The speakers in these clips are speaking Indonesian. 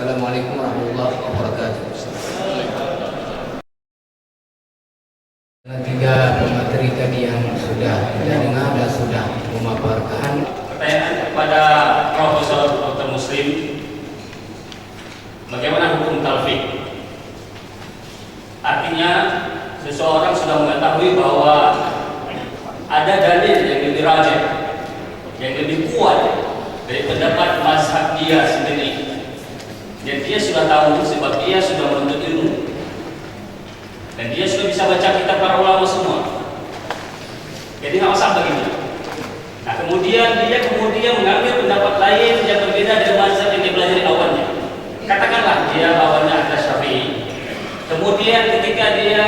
Assalamualaikum warahmatullahi wabarakatuh. Tiga pemateri tadi yang sudah kita dengar dan sudah memaparkan. Pertanyaan kepada Profesor Dr. Muslim, bagaimana hukum talfik? Artinya seseorang sudah mengetahui bahwa ada dalil yang lebih rajih, yang lebih kuat dari pendapat mazhab dia sendiri, dan dia sudah tahu sebab dia sudah menuntut ilmu dan dia sudah bisa baca kitab para ulama semua, jadi nggak masalah baginya. Nah kemudian dia mengambil pendapat lain yang berbeda dari mazhab yang dia pelajari awalnya. Katakanlah dia awalnya ada Syafi'i, kemudian ketika dia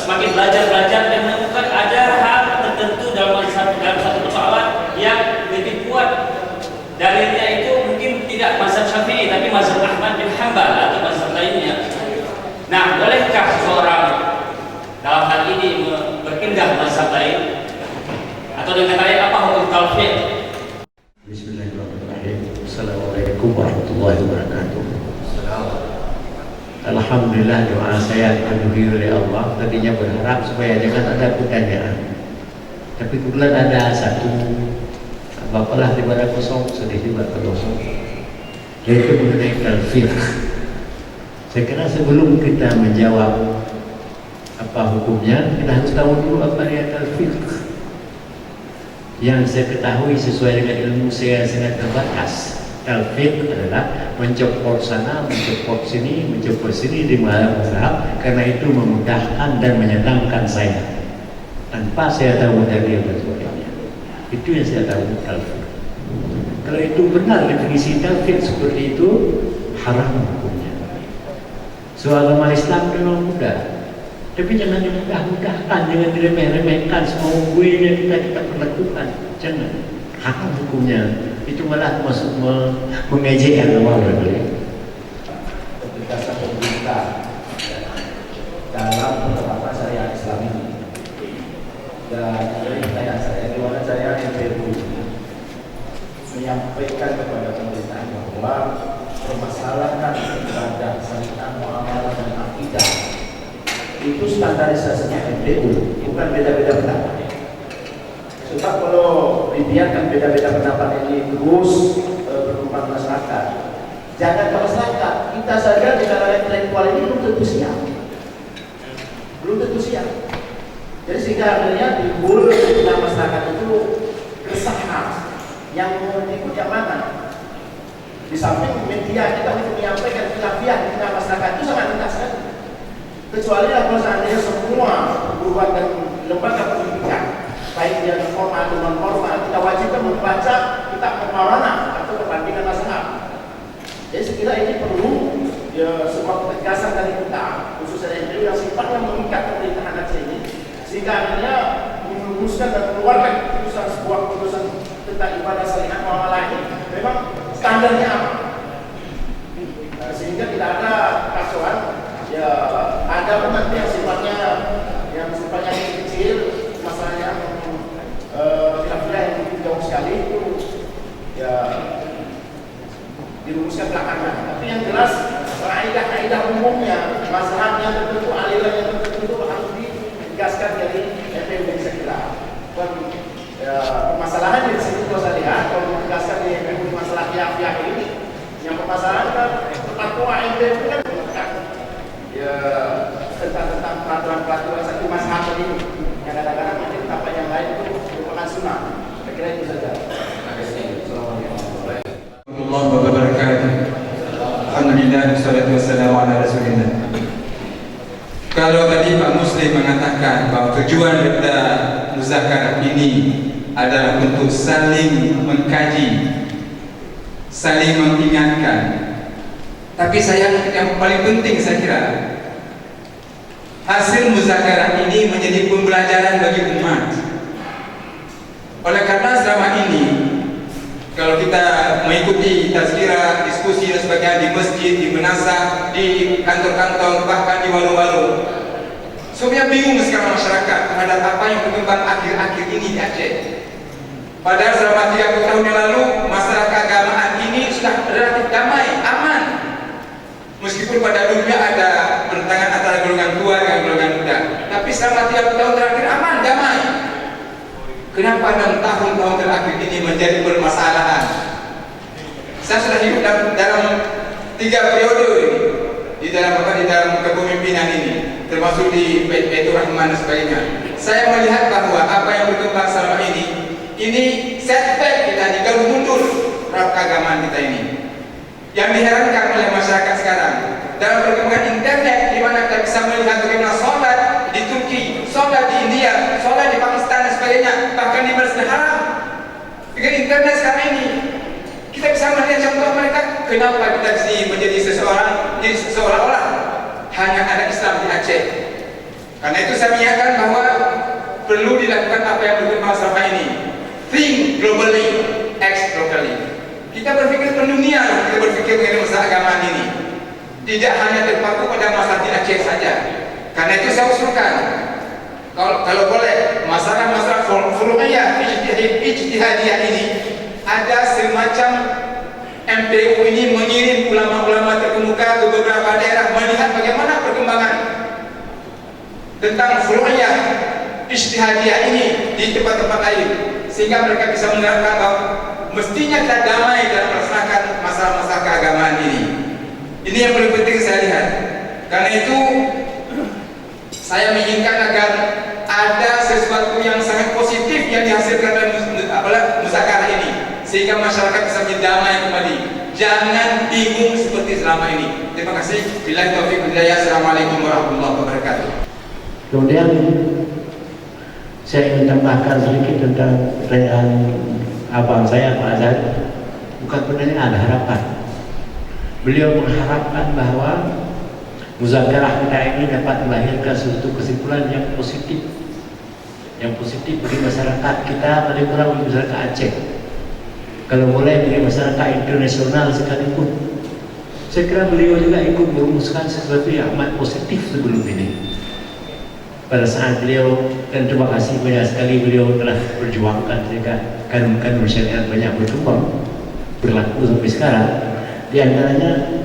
semakin belajar dia menemukan ada hal tertentu dalam satu persoalan yang lebih kuat. Dalilnya itu mungkin tidak mazhab Syafi'i tapi mazhab Ahmad bin Hanbal atau mazhab lainnya. Nah, bolehkah seseorang dalam hal ini berpindah mazhab lain? Atau dengan kata lain, apa hukum talfik? Bismillahirrahmanirrahim. Assalamualaikum warahmatullahi wabarakatuh. Alhamdulillah, doa saya dipenuhi oleh Allah. Tadinya berharap supaya jangan ada pertanyaan, tapi kebetulan ada satu. Bapalah daripada kosong, sedih juga kosong, yaitu mengenai talfik. Saya kira sebelum kita menjawab apa hukumnya, kita harus tahu dulu apa dia talfik. Yang saya ketahui sesuai dengan ilmu saya sangat terbatas. Talfik adalah mencopot sana, mencopot sini di mazhab, karena itu memudahkan dan menyenangkan saya tanpa saya tahu dalil dan sebagainya. Itu yang saya tahu talfik. Kalau itu benar definisi talfik seperti itu, haram hukumnya. Soal agama Islam memang mudah, tapi jangan dimudah-mudahkan, jangan diremeh-remehkan. Semua buahnya kita perlakukan, jangan. Haram hukumnya. Itu malah masuk mengejek agama beliau. Ketegasan pemerintah dalam penerapan syariat Islam ini, dan dari pertanyaan saya, di mana saya MPU menyampaikan kepada pemerintah bahwa permasalahan ibadah, syariat, muamalah dan akidah itu standarisasinya MPU, bukan beda-beda pendapat. Sebab kalau dibiarkan beda-beda pendapat ini terus berkembang masyarakat, jangan ke masyarakat, kita saja di kalangan intelektual ini belum tentu siap. Jadi sehingga akhirnya timbul di masyarakat itu keresahan yang mengikut yang mana. Di samping media kita untuk menyampaikan khilafiyah di tengah masyarakat itu sangat rendah sekali. Kecuali kalau seandainya semua perguruan dan lembaga pendidikan, baik dia formal atau non formal, kita wajibkan membaca kitab Muqaranah atau perbandingan mazhab. Jadi sekira ini perlu sebuah ketegasan dari kita, khususnya NU yang sifatnya mengikat pemerintahan Aceh ini, sehingga akhirnya merumuskan dan mengeluarkan sebuah keputusan tentang ibadah syariat muamalah ini memang standarnya apa, sehingga tidak ada kacauan. Ya ada pun nanti yang sifatnya kecil, masalah yang khilafiyah yang jauh sekali itu ya dirumuskan belakangan. Tapi yang jelas kaidah umumnya, mazhab yang tertentu, aliran yang tertentu harus ditegaskan dari MPU saya kira. Permasalahan di sini kalau saya lihat, kalau ditegaskan di MPU masalah khilafiyah ini, yang permasalahan kan fatwa MPU kan ya tentang peraturan satu mazhab ini yang kadang-kadang mungkin apa yang lain itu merupakan sunnah. Saya kira itu saja. Assalamualaikum warahmatullahi wabarakatuh. Alhamdulillah, wassalatu wassalamu ala rasulillah. Kalau tadi Pak Muslim mengatakan bahwa tujuan daripada muzakarah ini adalah untuk saling mengkaji, saling mengingatkan. Tapi yang paling penting saya kira, hasil muzakarah ini menjadi pembelajaran bagi umat. Oleh karena selama ini kalau kita mengikuti tazkirah, diskusi dan sebagainya di masjid, di menasah, di kantor-kantor, bahkan di walu-walu, sebenarnya bingung sekarang masyarakat terhadap apa yang berkembang akhir-akhir ini di Aceh. Padahal selama 30 tahun yang lalu masyarakat keagamaan ini sudah relatif damai, aman. Meskipun pada dunia ada bertentangan antara golongan tua dengan golongan muda, tapi selama 30 tahun terakhir aman, damai. Kenapa 6 tahun terakhir ini menjadi permasalahan? Saya sudah hidup dalam 3 periode ini, di dalam kepemimpinan ini, termasuk di Baitur Rahman dan sebagainya. Saya melihat bahwa apa yang berkembang selama ini setback kita, diganggu mundur rap keagamaan kita ini. Yang diherankan oleh masyarakat sekarang dalam perkembangan internet, di mana kita bisa melihat bagaimana sholat di Turki, sholat di India, sholat di Pakistan dan sebagainya, bahkan di Masjidil Haram. Dengan internet sekarang ini kita bisa melihat contoh mereka. Kenapa kita menjadi seseorang hanya ada Islam di Aceh? Karena itu saya menyatakan bahwa perlu dilakukan apa yang berkembang selama ini. Think globally, act locally. Kita berpikir pendunia, kita berpikir mengenai masalah agama ini. Tidak hanya terpaku pada masalah di Aceh saja. Karena itu saya usulkan, kalau boleh, masalah-masalah furu'iyah, ijtihadiyah ini, ada semacam MPU ini mengirim ulama-ulama terkemuka ke beberapa daerah melihat bagaimana perkembangan tentang furu'iyah, ijtihadiyah ini di tempat-tempat lain, sehingga mereka bisa menerapkan bahwa mestinya kita damai dalam melaksanakan masalah-masalah keagamaan ini. Ini yang paling penting saya lihat. Karena itu saya menginginkan agar ada sesuatu yang sangat positif yang dihasilkan dari muzakarah ini, sehingga masyarakat bisa menjadi damai kembali. Jangan bingung seperti selama ini. Terima kasih. Billahi taufiq wal hidayah. Assalamualaikum warahmatullahi wabarakatuh. Kemudian saya ingin tambahkan sedikit tentang pertanyaan abang saya, Pak Azhar. Bukan pertanyaan, ada harapan. Beliau mengharapkan bahwa muzakarah kita ini dapat melahirkan suatu kesimpulan yang positif bagi masyarakat kita, paling kurang bagi masyarakat Aceh, kalau boleh bagi masyarakat internasional sekalipun. Saya kira beliau juga ikut merumuskan sesuatu yang amat positif sebelum ini. Pada saat beliau, dan terima kasih banyak sekali beliau telah berjuangkan sehingga kanun-kanun syariat banyak berkembang, berlaku sampai sekarang. Di antaranya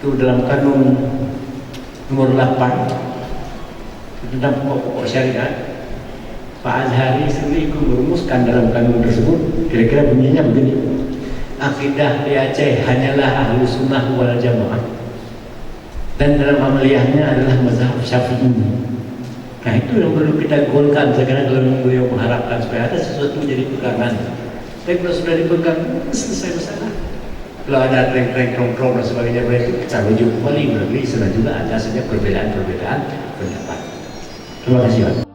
itu dalam kanun nomor 8 tentang pokok-pokok syariat, Pak Azhari sendiri ikut merumuskan dalam kanun tersebut. Kira-kira bunyinya begini: akidah di Aceh hanyalah ahlu sunnah wal jamaah, dan dalam amaliyahnya adalah mazhab Syafi'i. Nah, itu yang perlu kita golkan sekarang kalau beliau mengharapkan supaya ada sesuatu menjadi pegangan. Tapi kalau sudah dipegang, selesai masalah. Kalau ada tren-tren nongkrong dan sebagainya, itu kita rujuk kembali. Berarti sudah juga ada saja perbedaan-perbedaan pendapat. Terima kasih, Pak.